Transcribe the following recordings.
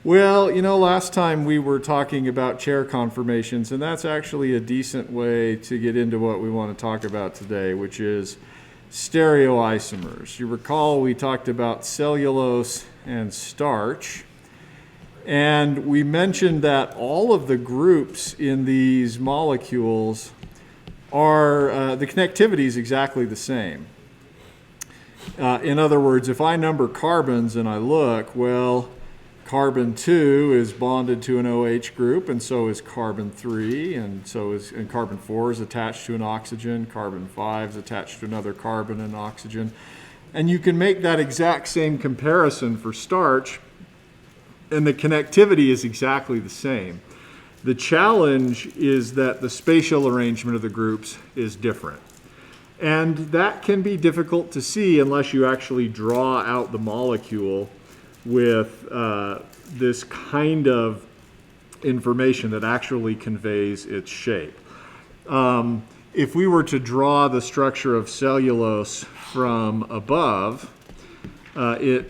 Well, last time we were talking about chair conformations, and that's actually a decent way to get into what we want to talk about today, which is stereoisomers. You recall we talked about cellulose and starch, and we mentioned that all of the groups in these molecules are, the connectivity is exactly the same. In other words, if I number carbons and I look, well, carbon 2 is bonded to an OH group, and so is carbon 3, and carbon 4 is attached to an oxygen, carbon 5 is attached to another carbon and oxygen. And you can make that exact same comparison for starch, and the connectivity is exactly the same. The challenge is that the spatial arrangement of the groups is different. And that can be difficult to see unless you actually draw out the molecule with this kind of information that actually conveys its shape. If we were to draw the structure of cellulose from above, and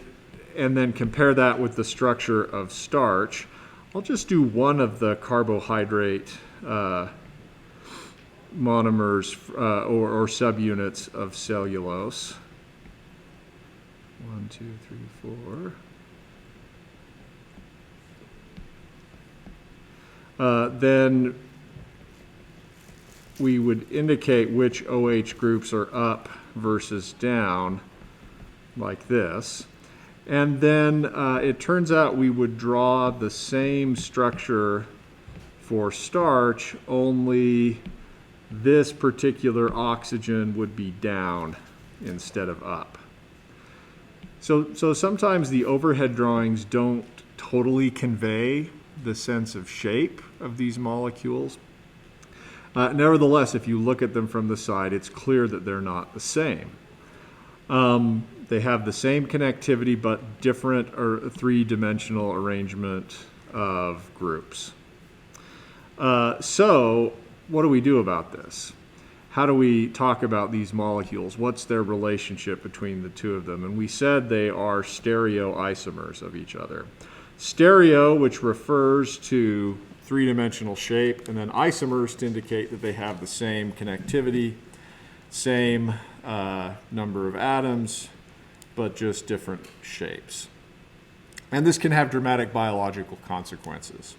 then compare that with the structure of starch, I'll just do one of the carbohydrate monomers or subunits of cellulose. 1, 2, 3, 4. Then we would indicate which OH groups are up versus down, like this. And then it turns out we would draw the same structure for starch, only this particular oxygen would be down instead of up. So sometimes the overhead drawings don't totally convey the sense of shape of these molecules. Nevertheless, if you look at them from the side, it's clear that they're not the same. They have the same connectivity, but different or three-dimensional arrangement of groups. So what do we do about this? How do we talk about these molecules? What's their relationship between the two of them? And we said they are stereoisomers of each other. Stereo, which refers to three-dimensional shape, and then isomers to indicate that they have the same connectivity, same number of atoms, but just different shapes. And this can have dramatic biological consequences.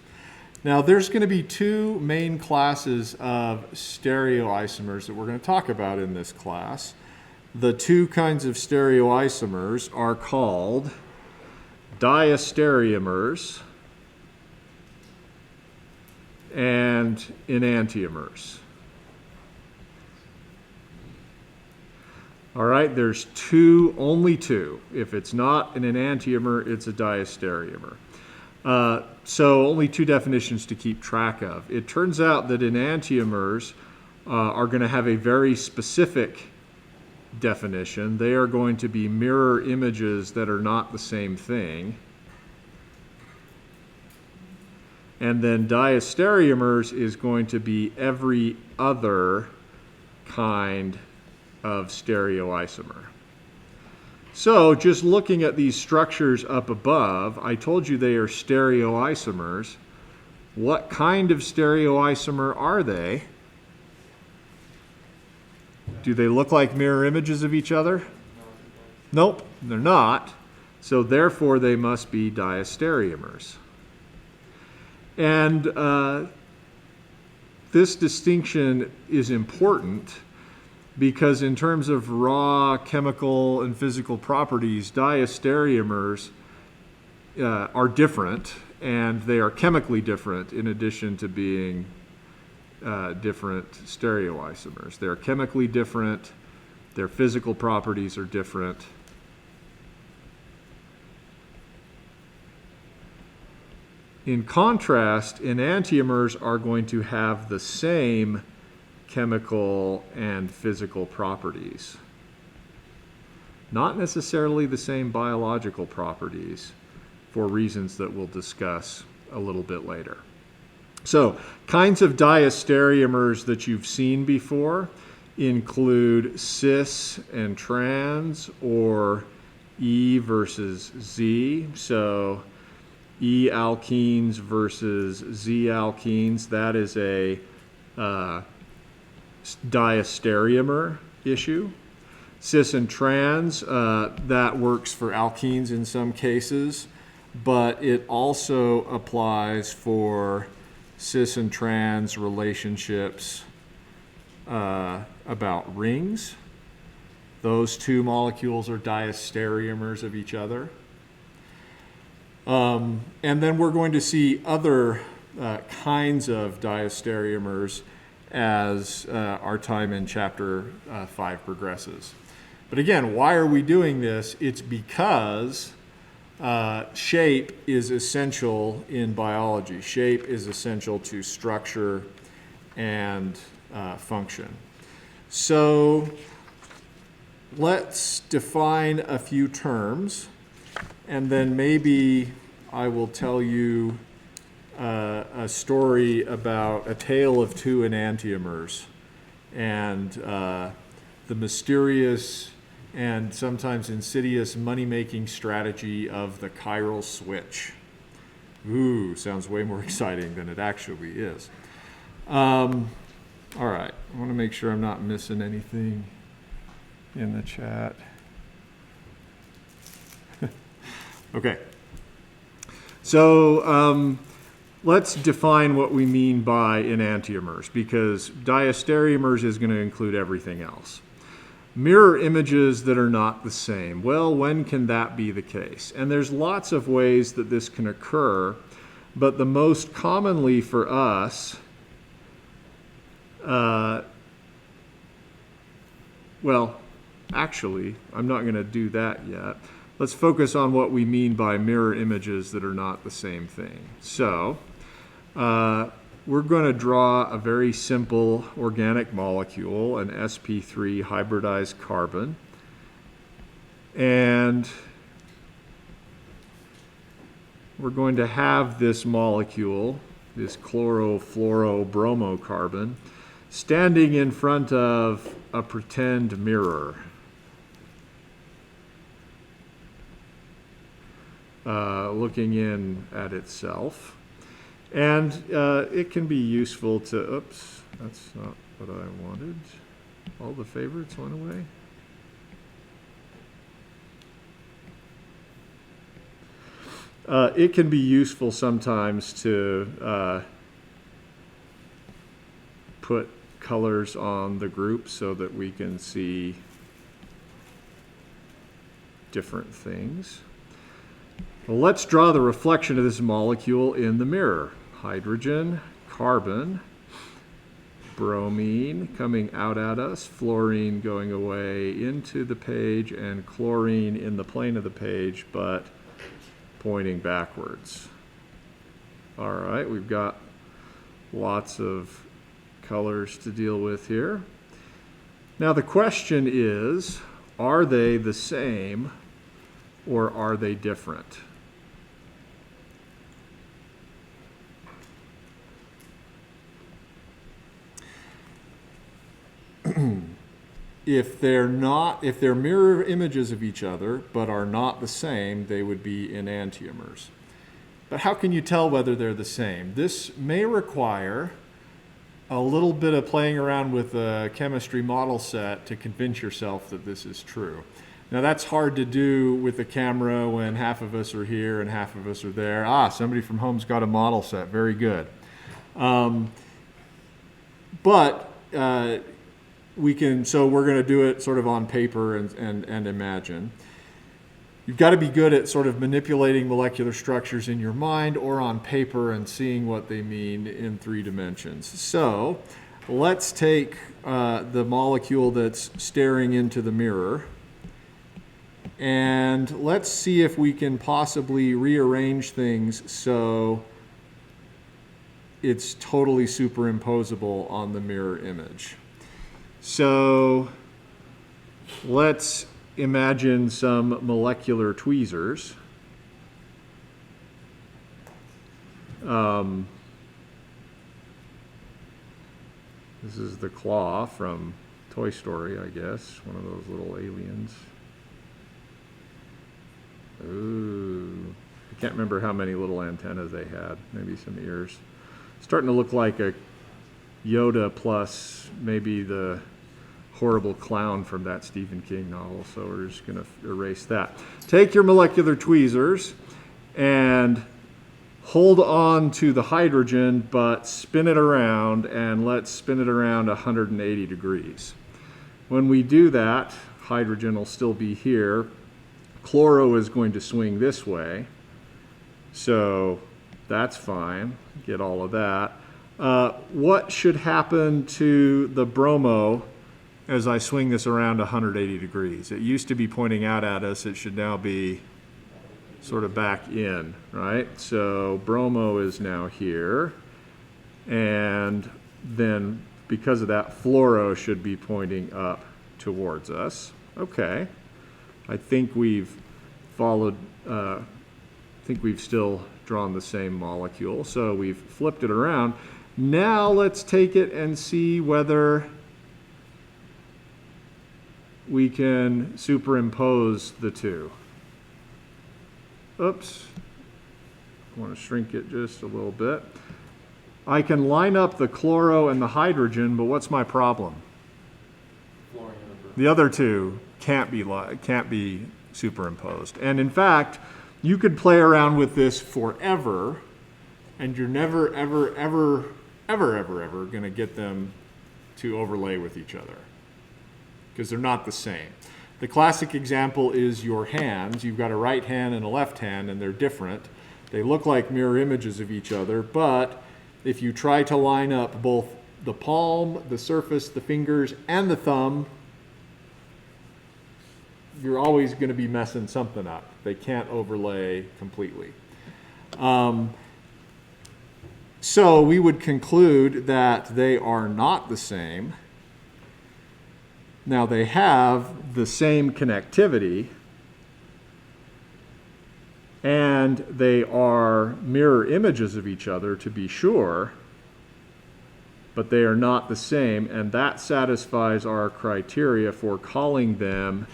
Now, there's going to be two main classes of stereoisomers that we're going to talk about in this class. The two kinds of stereoisomers are called Diastereomers and Enantiomers. All right, there's only two. If it's not an enantiomer, it's a diastereomer. So only two definitions to keep track of. It turns out that enantiomers are going to have a very specific definition. They are going to be mirror images that are not the same thing. And then diastereomers is going to be every other kind of stereoisomer. So just looking at these structures up above, I told you they are stereoisomers. What kind of stereoisomer are they? Do they look like mirror images of each other? Nope, they're not. So therefore they must be diastereomers. And this distinction is important because in terms of raw chemical and physical properties, diastereomers are different, and they are chemically different in addition to being different stereoisomers. They're chemically different, their physical properties are different. In contrast, enantiomers are going to have the same chemical and physical properties. Not necessarily the same biological properties for reasons that we'll discuss a little bit later. So, kinds of diastereomers that you've seen before include cis and trans, or E versus Z. So E alkenes versus Z alkenes. That is a diastereomer issue. Cis and trans, that works for alkenes in some cases, but it also applies for cis and trans relationships about rings. Those two molecules are diastereomers of each other. And then we're going to see other kinds of diastereomers as our time in chapter 5 progresses. But again, why are we doing this? It's because shape is essential in biology. Shape is essential to structure and function. So let's define a few terms, and then maybe I will tell you a story about a tale of two enantiomers and the mysterious and sometimes insidious money-making strategy of the chiral switch. Ooh, sounds way more exciting than it actually is. All right, I want to make sure I'm not missing anything in the chat. Okay, so let's define what we mean by enantiomers, because diastereomers is going to include everything else. Mirror images that are not the same. Well, when can that be the case? And there's lots of ways that this can occur, but the most commonly for us, well, actually, I'm not going to do that yet. Let's focus on what we mean by mirror images that are not the same thing. So, we're going to draw a very simple organic molecule, an sp3 hybridized carbon. And we're going to have this molecule, this chlorofluorobromocarbon, standing in front of a pretend mirror. Looking in at itself. And it can be useful to, oops, that's not what I wanted. All the favorites went away. It can be useful sometimes to put colors on the group so that we can see different things. Well, let's draw the reflection of this molecule in the mirror. Hydrogen, carbon, bromine coming out at us, fluorine going away into the page, and chlorine in the plane of the page, but pointing backwards. All right, we've got lots of colors to deal with here. Now the question is, are they the same or are they different? If they're mirror images of each other but are not the same, they would be enantiomers. But how can you tell whether they're the same? This may require a little bit of playing around with a chemistry model set to convince yourself that this is true. Now that's hard to do with the camera when half of us are here and half of us are there. Ah, somebody from home's got a model set. Very good. So we're going to do it sort of on paper and imagine. You've got to be good at sort of manipulating molecular structures in your mind or on paper and seeing what they mean in 3 dimensions. So let's take the molecule that's staring into the mirror, and let's see if we can possibly rearrange things so it's totally superimposable on the mirror image. So let's imagine some molecular tweezers. This is the claw from Toy Story, I guess, one of those little aliens. Ooh. can't remember how many little antennas they had, maybe some ears. Starting to look like a Yoda plus maybe the horrible clown from that Stephen King novel, so we're just going to erase that. Take your molecular tweezers and hold on to the hydrogen, but spin it around, and let's spin it around 180 degrees. When we do that, hydrogen will still be here. Chloro is going to swing this way, so that's fine. Get all of that. What should happen to the bromo as I swing this around 180 degrees? It used to be pointing out at us. It should now be sort of back in, right? So bromo is now here, and then because of that, fluoro should be pointing up towards us. Okay. I think we've followed, I think we've still drawn the same molecule, so we've flipped it around. Now let's take it and see whether we can superimpose the two. Oops, I want to shrink it just a little bit. I can line up the chloro and the hydrogen, but what's my problem? The other two can't be superimposed. And in fact, you could play around with this forever, and you're never, ever, ever, ever, ever, ever going to get them to overlay with each other, because they're not the same. The classic example is your hands. You've got a right hand and a left hand, and they're different. They look like mirror images of each other, but if you try to line up both the palm, the surface, the fingers, and the thumb, you're always going to be messing something up. They can't overlay completely. So we would conclude that they are not the same. Now they have the same connectivity, and they are mirror images of each other, to be sure, but they are not the same, and that satisfies our criteria for calling them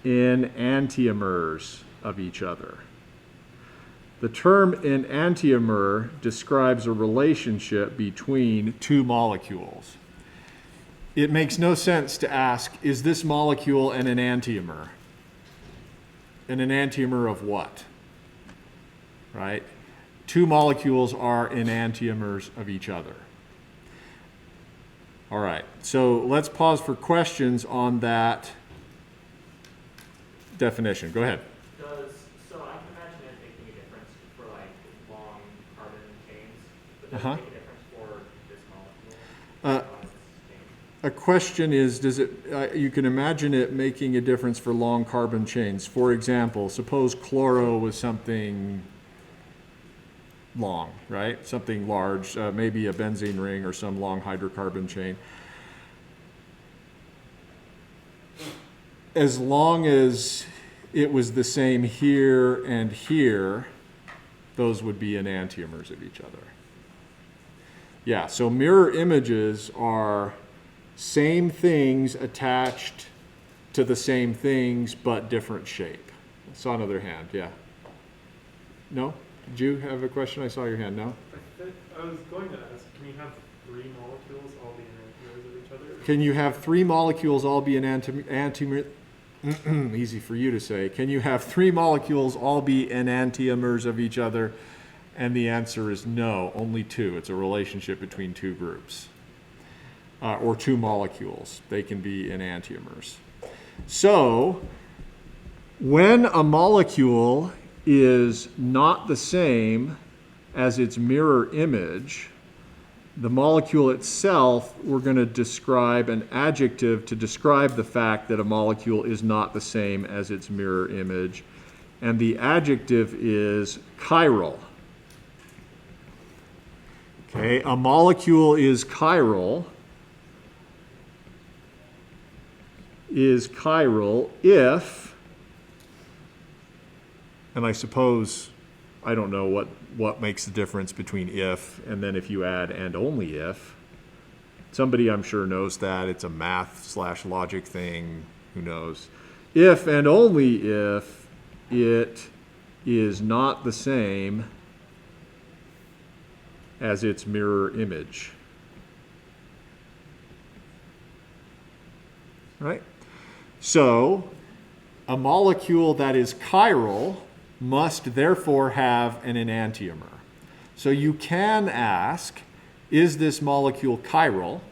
enantiomers of each other. The term enantiomer describes a relationship between two molecules. It makes no sense to ask, is this molecule an enantiomer? An enantiomer of what? Right? Two molecules are enantiomers of each other. All right, so let's pause for questions on that definition. Go ahead. So I can imagine it making a difference for like long carbon chains, but does it make a difference for this molecule? A question is, does it? You can imagine it making a difference for long carbon chains. For example, suppose chloro was something long, right? Something large, maybe a benzene ring or some long hydrocarbon chain. As long as it was the same here and here, those would be enantiomers of each other. Yeah, so mirror images are same things attached to the same things, but different shape. I saw another hand, yeah. No? Did you have a question? I saw your hand, no? I was going to ask, can you have three molecules all be enantiomers of each other? Can you have three molecules all be enantiomer? Easy for you to say. Can you have three molecules all be enantiomers of each other? And the answer is no, only two. It's a relationship between two groups. Or two molecules. They can be enantiomers. So, when a molecule is not the same as its mirror image, the molecule itself, we're going to describe an adjective to describe the fact that a molecule is not the same as its mirror image. And the adjective is chiral. Okay, a molecule is chiral if, and I suppose, I don't know what makes the difference between if and then if you add and only if. Somebody I'm sure knows that. It's a math/logic thing. Who knows? If and only if it is not the same as its mirror image. Right? So, a molecule that is chiral must therefore have an enantiomer. So you can ask, is this molecule chiral?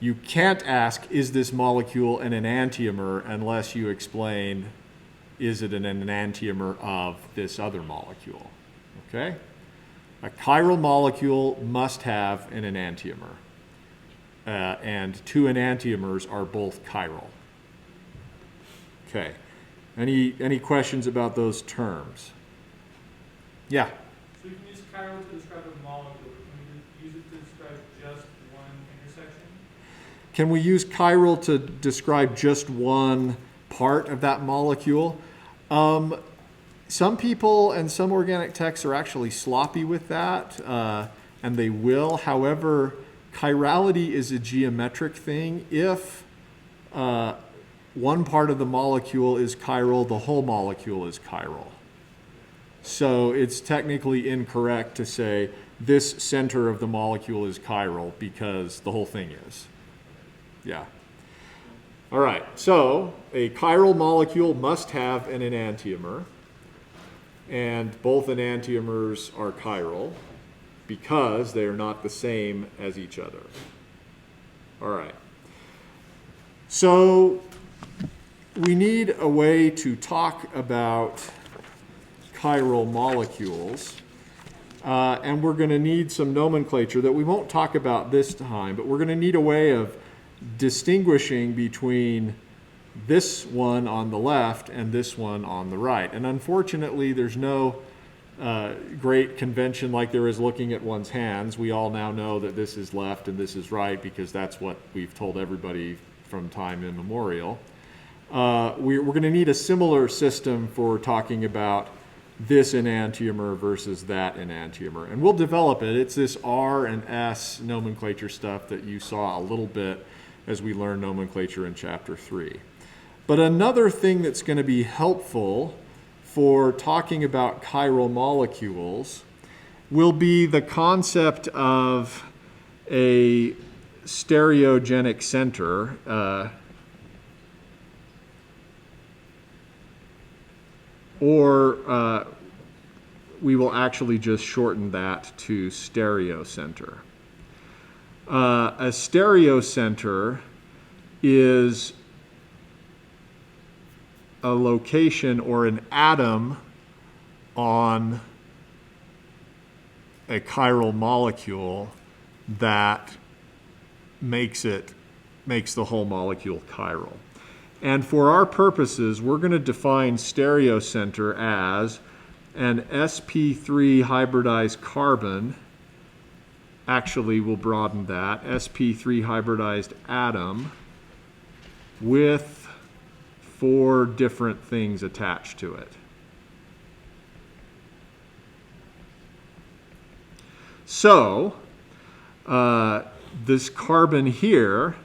You can't ask, is this molecule an enantiomer, unless you explain, is it an enantiomer of this other molecule? Okay? A chiral molecule must have an enantiomer. And two enantiomers are both chiral. Okay. Any questions about those terms? Yeah. So you can use chiral to describe a molecule. Can we use it to describe just one intersection? Can we use chiral to describe just one part of that molecule? Some people and some organic texts are actually sloppy with that, and they will. However, chirality is a geometric thing. If one part of the molecule is chiral, the whole molecule is chiral. So it's technically incorrect to say this center of the molecule is chiral because the whole thing is. Yeah. All right, so a chiral molecule must have an enantiomer, and both enantiomers are chiral because they are not the same as each other. All right. So we need a way to talk about chiral molecules, and we're going to need some nomenclature that we won't talk about this time, but we're going to need a way of distinguishing between this one on the left and this one on the right. And unfortunately, there's no great convention like there is looking at one's hands. We all now know that this is left and this is right because that's what we've told everybody from time immemorial. We're going to need a similar system for talking about this enantiomer versus that enantiomer. And we'll develop it. It's this R and S nomenclature stuff that you saw a little bit as we learn nomenclature in Chapter 3. But another thing that's going to be helpful for talking about chiral molecules will be the concept of a stereogenic center. Or we will actually just shorten that to stereocenter. A stereocenter is a location or an atom on a chiral molecule that makes the whole molecule chiral. And for our purposes, we're going to define stereocenter as an sp3 hybridized carbon. Actually, we'll broaden that. sp3 hybridized atom with 4 different things attached to it. So, this carbon here,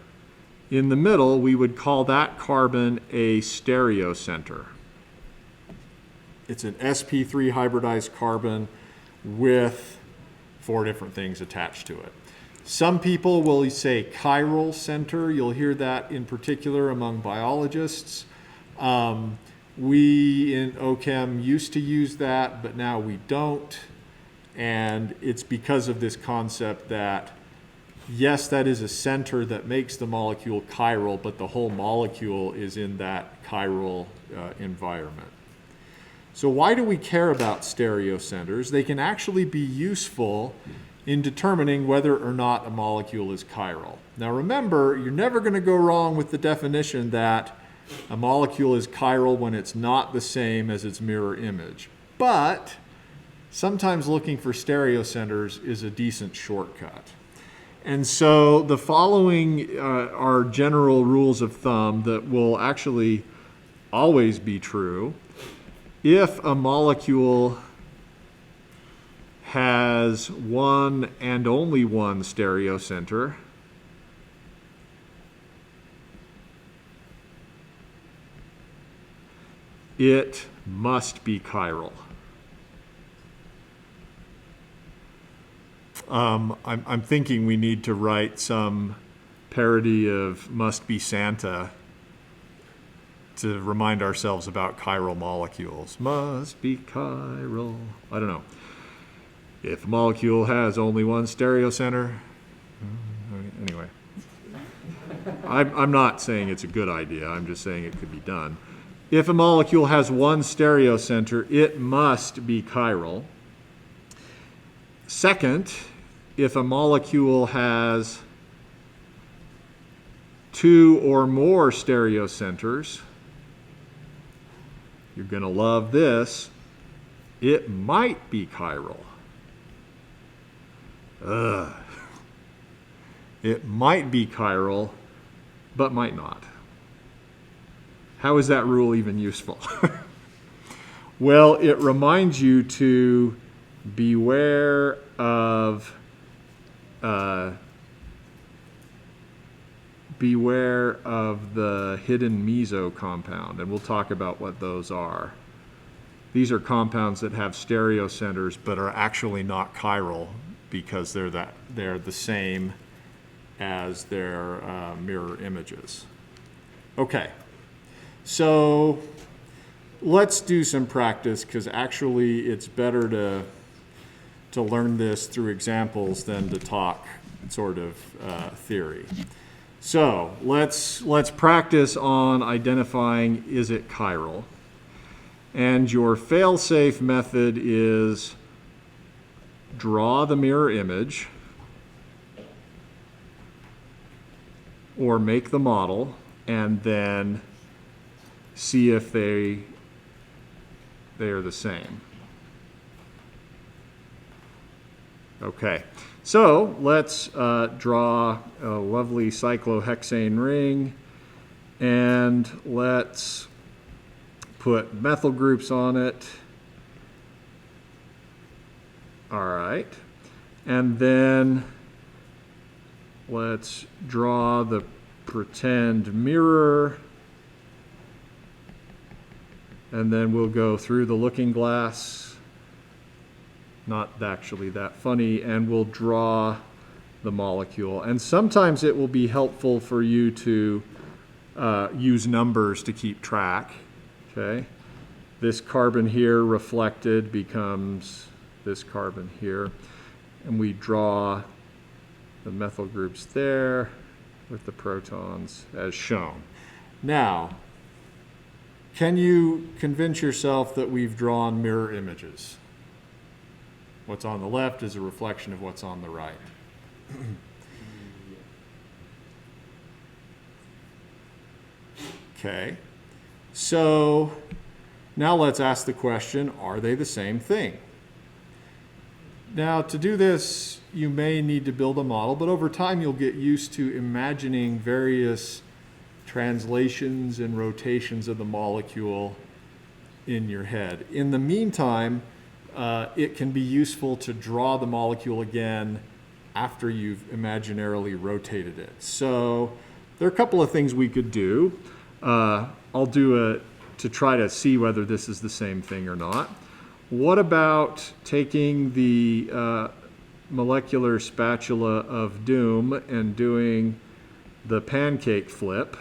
in the middle, we would call that carbon a stereocenter. It's an sp3 hybridized carbon with 4 different things attached to it. Some people will say chiral center. You'll hear that in particular among biologists. We in OChem used to use that, but now we don't. And it's because of this concept that yes, that is a center that makes the molecule chiral, but the whole molecule is in that chiral environment. So why do we care about stereocenters? They can actually be useful in determining whether or not a molecule is chiral. Now remember, you're never going to go wrong with the definition that a molecule is chiral when it's not the same as its mirror image. But sometimes looking for stereocenters is a decent shortcut. And so the following are general rules of thumb that will actually always be true. If a molecule has one and only one stereocenter, it must be chiral. I'm thinking we need to write some parody of Must Be Santa to remind ourselves about chiral molecules. Must be chiral. I don't know. If a molecule has only one stereocenter. Anyway. I'm not saying it's a good idea. I'm just saying it could be done. If a molecule has one stereocenter, it must be chiral. Second, if a molecule has two or more stereocenters, you're going to love this, it might be chiral. Ugh. It might be chiral, but might not. How is that rule even useful? Well, it reminds you to beware of the hidden Meso compound, and we'll talk about what those are. These are compounds that have stereocenters but are actually not chiral because they're the same as their mirror images. Okay, so let's do some practice, because actually it's better to learn this through examples than to talk sort of theory. So let's practice on identifying, is it chiral? And your fail-safe method is draw the mirror image or make the model and then see if they are the same. Okay, so let's draw a lovely cyclohexane ring, and let's put methyl groups on it. All right, and then let's draw the pretend mirror, and then we'll go through the looking glass. Not actually that funny, and we'll draw the molecule. And sometimes it will be helpful for you to use numbers to keep track. Okay, this carbon here reflected becomes this carbon here, and we draw the methyl groups there with the protons as shown. Now, can you convince yourself that we've drawn mirror images? What's on the left is a reflection of what's on the right. Okay, so now let's ask the question, are they the same thing? Now, to do this, you may need to build a model, but over time you'll get used to imagining various translations and rotations of the molecule in your head. In the meantime, it can be useful to draw the molecule again after you've imaginarily rotated it. So there are a couple of things we could do. I'll do to try to see whether this is the same thing or not. What about taking the molecular spatula of doom and doing the pancake flip?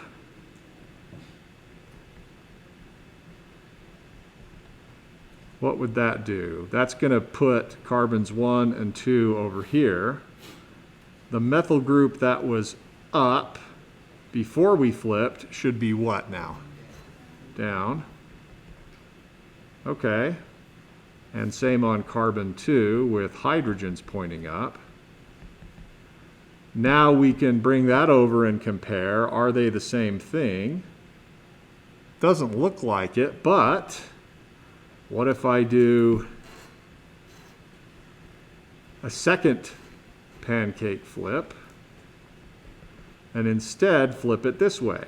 What would that do? That's going to put carbons 1 and 2 over here. The methyl group that was up before we flipped should be what now? Down. Okay. And same on carbon 2 with hydrogens pointing up. Now we can bring that over and compare. Are they the same thing? Doesn't look like it, but what if I do a second pancake flip and instead flip it this way?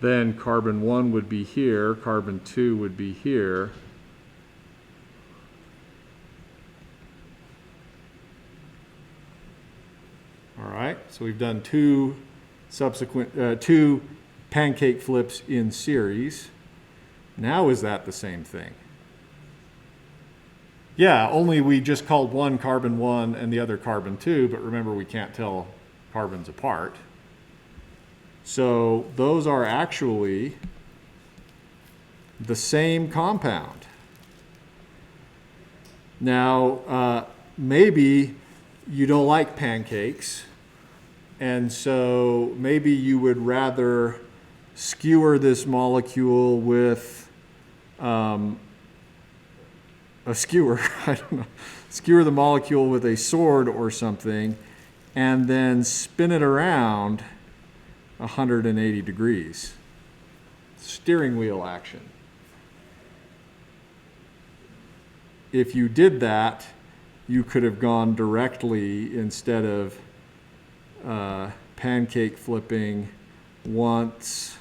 Then carbon 1 would be here, carbon 2 would be here. All right, so we've done two two pancake flips in series. Now is that the same thing? Yeah, only we just called one carbon 1 and the other carbon 2, but remember we can't tell carbons apart. So those are actually the same compound. Now, maybe you don't like pancakes, and so maybe you would rather skewer this molecule with a skewer, I don't know, skewer the molecule with a sword or something, and then spin it around 180 degrees. Steering wheel action. If you did that, you could have gone directly, instead of pancake flipping once.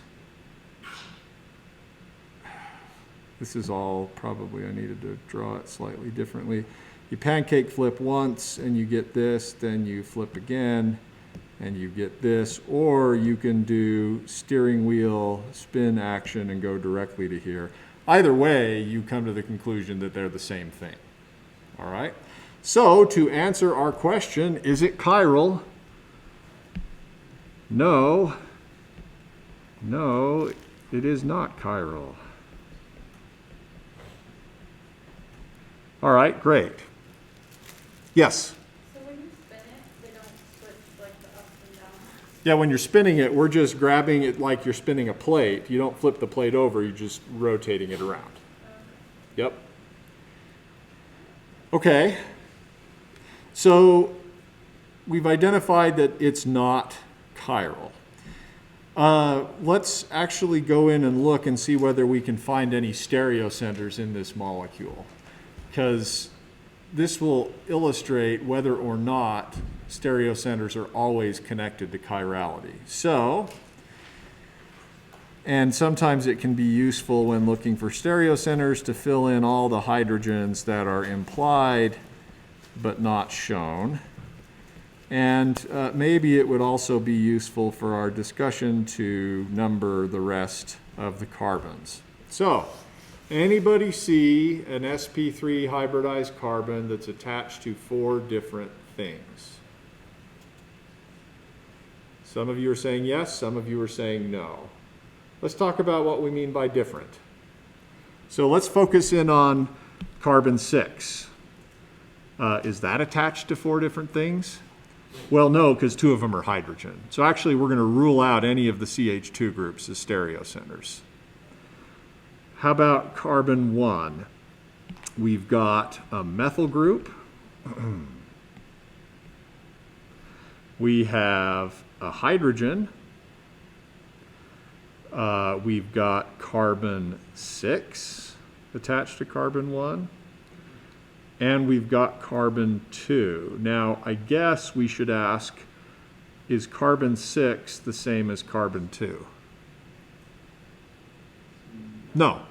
This is all probably, I needed to draw it slightly differently. You pancake flip once and you get this, then you flip again and you get this, or you can do steering wheel spin action and go directly to here. Either way, you come to the conclusion that they're the same thing. All right? So, to answer our question, is it chiral? No. No, it is not chiral. All right, great. Yes? So when you spin it, they don't switch like the ups and downs? Yeah, when you're spinning it, we're just grabbing it like you're spinning a plate. You don't flip the plate over, you're just rotating it around. Yep. Okay. So we've identified that it's not chiral. Let's actually go in and look and see whether we can find any stereocenters in this molecule, because this will illustrate whether or not stereocenters are always connected to chirality. So, and sometimes it can be useful when looking for stereocenters to fill in all the hydrogens that are implied but not shown. And maybe it would also be useful for our discussion to number the rest of the carbons. So, anybody see an sp3 hybridized carbon that's attached to 4 different things? Some of you are saying yes, some of you are saying no. Let's talk about what we mean by different. So let's focus in on carbon 6. Is that attached to 4 different things? Well, no, because 2 of them are hydrogen. So actually, we're going to rule out any of the CH2 groups as stereocenters. How about carbon 1? We've got a methyl group. We have a hydrogen. We've got carbon 6 attached to carbon 1. And we've got carbon 2. Now, I guess we should ask, is carbon 6 the same as carbon 2? No,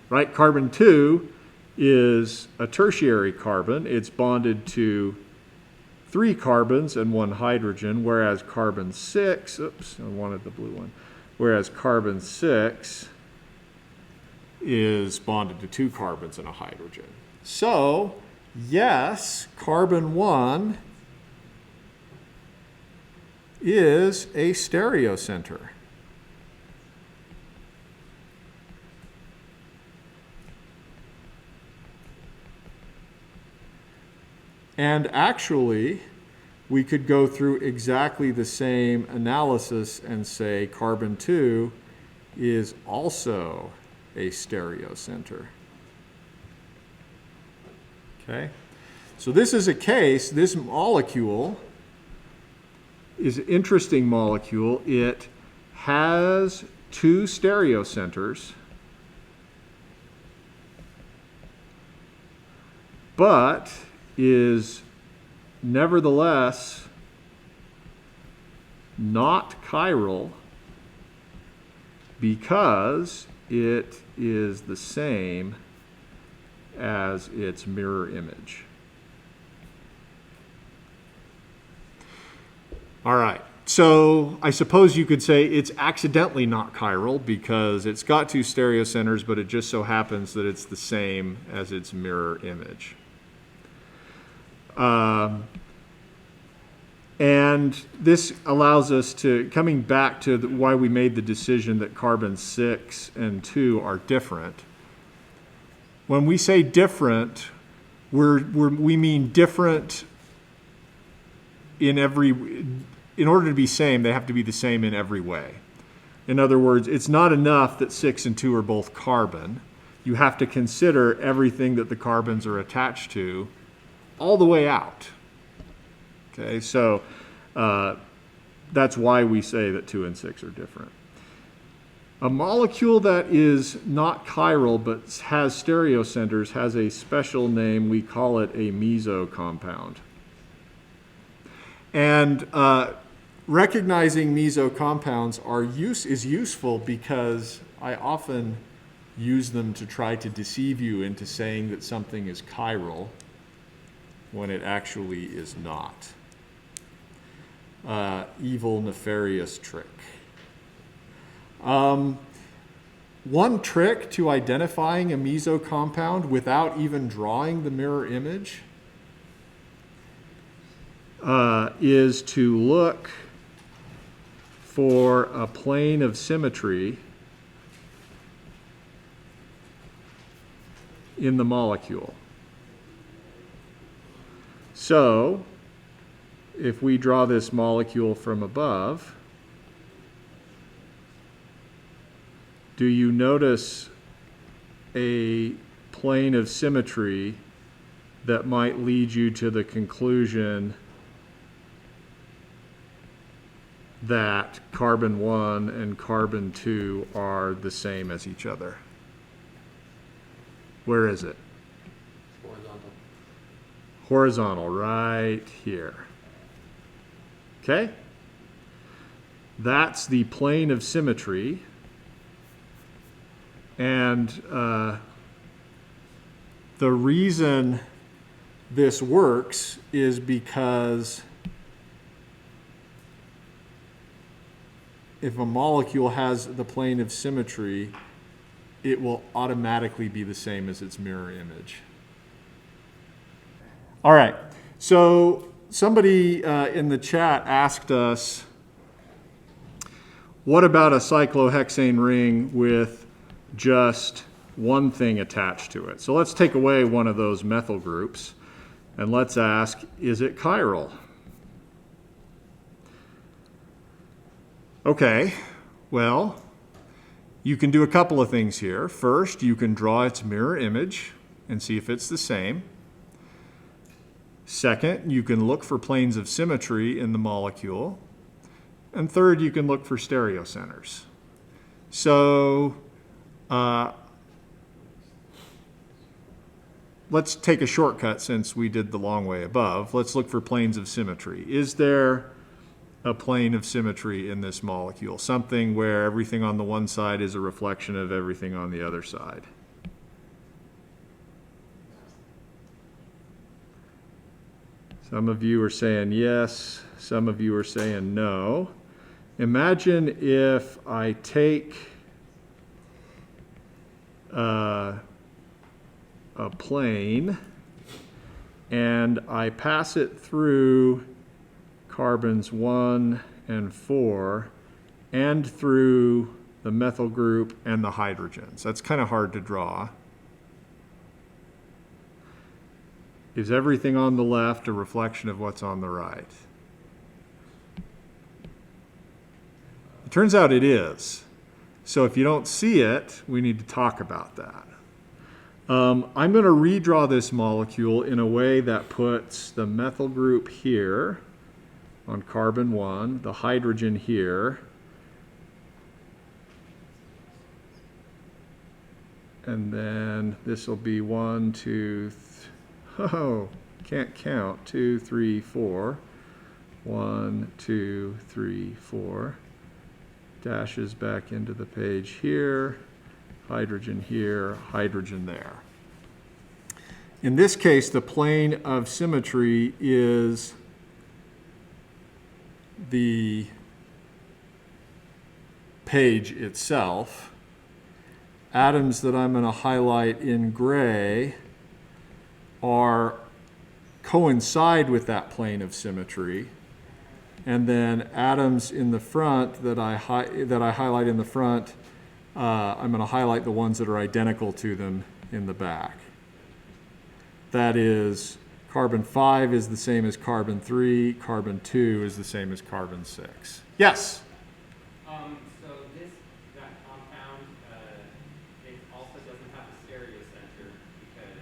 right? Carbon 2 is a tertiary carbon. It's bonded to 3 carbons and 1 hydrogen, whereas carbon 6, oops, I wanted the blue one, whereas carbon 6 is bonded to 2 carbons and a hydrogen. So, yes, carbon 1 is a stereocenter. And actually, we could go through exactly the same analysis and say carbon 2 is also a stereocenter. Okay? So this is a case, this molecule is an interesting molecule. It has 2 stereocenters, but is nevertheless not chiral because it is the same as its mirror image. All right, So I suppose you could say it's accidentally not chiral because it's got two stereocenters, but it just so happens that it's the same as its mirror image. And this allows us to, coming back to why we made the decision that carbon 6 and 2 are different. When we say different, we mean different in order to be same, they have to be the same in every way. In other words, it's not enough that 6 and 2 are both carbon. You have to consider everything that the carbons are attached to all the way out. Okay, so that's why we say that 2 and 6 are different. A molecule that is not chiral but has stereocenters has a special name. We call it a Meso compound. And recognizing Meso compounds is useful because I often use them to try to deceive you into saying that something is chiral when it actually is not. Evil, nefarious trick. One trick to identifying a Meso compound without even drawing the mirror image is to look for a plane of symmetry in the molecule. So, if we draw this molecule from above, do you notice a plane of symmetry that might lead you to the conclusion that carbon 1 and carbon 2 are the same as each other? Where is it? Horizontal. Horizontal, right here. Okay? That's the plane of symmetry. And the reason this works is because if a molecule has the plane of symmetry, it will automatically be the same as its mirror image. All right, so somebody in the chat asked us, what about a cyclohexane ring with just one thing attached to it? So let's take away one of those methyl groups and let's ask, is it chiral? Okay, well, you can do a couple of things here. First, you can draw its mirror image and see if it's the same. Second, you can look for planes of symmetry in the molecule. And third, you can look for stereocenters. So let's take a shortcut since we did the long way above. Let's look for planes of symmetry. Is there a plane of symmetry in this molecule? Something where everything on the one side is a reflection of everything on the other side. Some of you are saying yes, some of you are saying no. Imagine if I take a plane and I pass it through carbons 1 and 4 and through the methyl group and the hydrogens. That's kind of hard to draw. Is everything on the left a reflection of what's on the right? It turns out it is. So if you don't see it, we need to talk about that. I'm going to redraw this molecule in a way that puts the methyl group here on carbon 1, the hydrogen here, and then this will be 1, 2, oh, can't count, 2, 3, 4, 1, 2, 3, 4, dashes back into the page here, hydrogen here, hydrogen there. In this case, the plane of symmetry is the page itself. Atoms that I'm going to highlight in gray coincide with that plane of symmetry. And then atoms in the front that I highlight in the front, I'm going to highlight the ones that are identical to them in the back. That is, carbon 5 is the same as carbon 3, carbon 2 is the same as carbon 6. Yes? So that compound, it also doesn't have a stereocenter because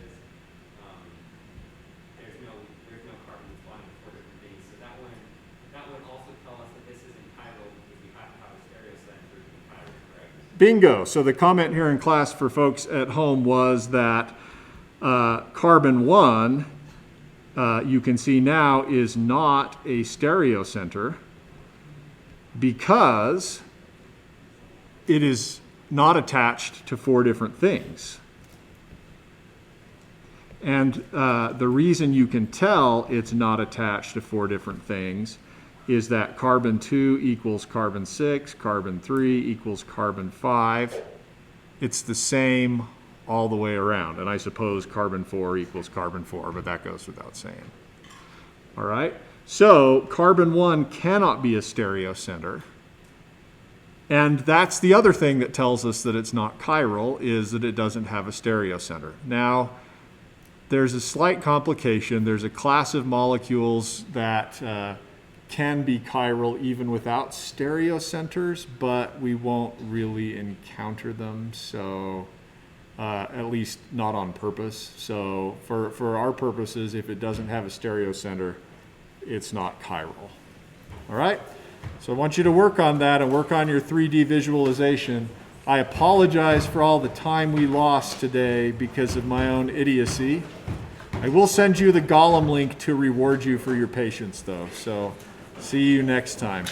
there's no carbon that's bonding to four different things. So that would also tell us that this isn't chiral because we have to have a stereocenter to be chiral, correct? Bingo. So the comment here in class for folks at home was that carbon 1, you can see now, is not a stereocenter because it is not attached to four different things. And the reason you can tell it's not attached to four different things is that carbon 2 equals carbon 6, carbon 3 equals carbon 5. It's the same all the way around. And I suppose carbon 4 equals carbon 4, but that goes without saying. All right? So carbon 1 cannot be a stereocenter. And that's the other thing that tells us that it's not chiral, is that it doesn't have a stereocenter. Now, there's a slight complication. There's a class of molecules that can be chiral even without stereocenters, but we won't really encounter them, so at least not on purpose. So for our purposes, if it doesn't have a stereocenter, it's not chiral. All right? So I want you to work on that and work on your 3D visualization. I apologize for all the time we lost today because of my own idiocy. I will send you the Gollum link to reward you for your patience, though. So see you next time.